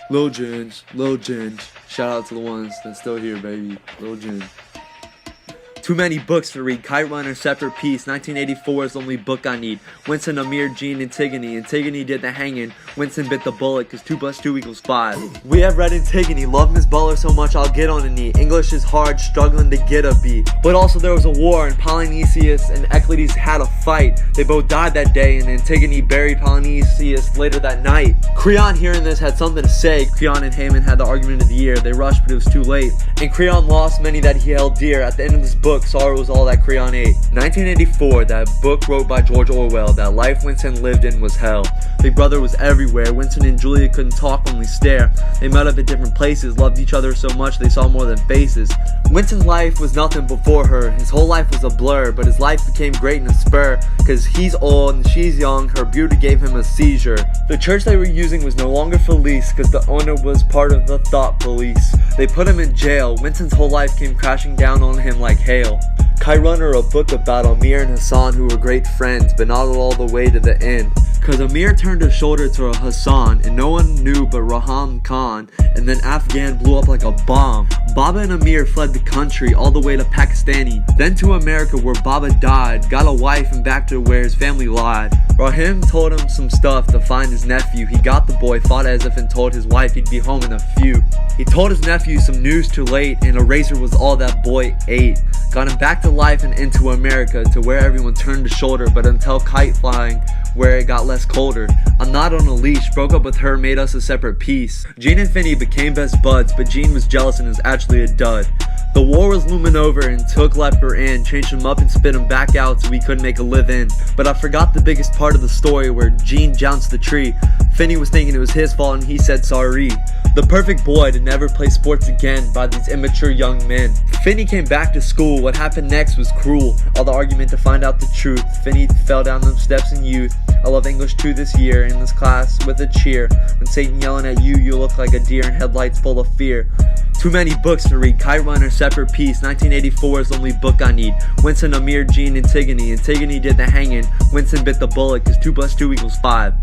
Lil Ginge, Lil Ginge. Shout out to the ones that's still here, baby. Lil Ginge. Too many books to read. Kite Runner, Separate Peace. 1984 is the only book I need. Winston, Amir, Gene, Antigone. Antigone did the hanging. Winston bit the bullet, cause 2 + 2 = 5. We have read Antigone. Love Miss Butler so much I'll get on a knee. English is hard, struggling to get a B. But also there was a war, and Polynesius and Euclides had a fight. They both died that day, and Antigone buried Polynesius later that night. Creon, hearing this, had something to say. Creon and Haman had the argument of the year. They rushed, but it was too late. And Creon lost many that he held dear. At the end of this book, sorrow was all that Creon ate. 1984, that book wrote by George Orwell. That life Winston lived in was hell. Big brother was everywhere. Winston and Julia couldn't talk, only stare. They met up at different places, loved each other so much they saw more than faces. Winston's life was nothing before her. His whole life was a blur, but his life became great in a spur. Cause he's old and she's young, her beauty gave him a seizure. The church they were using was no longer for lease, cause the owner was part of the thought police. They put him in jail. Winston's whole life came crashing down on him like hail. Kite Runner, a book about Amir and Hassan, who were great friends, but not all the way to the end. Cause Amir turned his shoulder to Hassan, and no one knew but Raham Khan, and then Afghan blew up like a bomb. Baba and Amir fled the country all the way to Pakistani, then to America where Baba died, got a wife and back to where his family lied. Rahim told him some stuff to find his nephew. He got the boy, fought as if and told his wife he'd be home in a few. He told his nephew some news too late, and a razor was all that boy ate. Got him back to life and into America, to where everyone turned the shoulder, but until kite flying, where it got less colder. I'm not on a leash, broke up with her, made us a separate piece. Gene and Finney became best buds, but Gene was jealous and was actually a dud. The war was looming over and took Leper in, changed him up and spit him back out so we couldn't make a live in. But I forgot the biggest part of the story where Gene jounced the tree. Finney was thinking it was his fault and he said sorry. The perfect boy to never play sports again by these immature young men. Finney came back to school, what happened next was cruel. All the argument to find out the truth. Finney fell down them steps in youth. I love English 2 this year, in this class with a cheer. When Satan yelling at you, you look like a deer in headlights full of fear. Too many books to read. Kite Runner, Separate Peace. 1984 is the only book I need. Winston, Amir, Gene, Antigone. Antigone did the hanging. Winston bit the bullet, cause 2 + 2 = 5.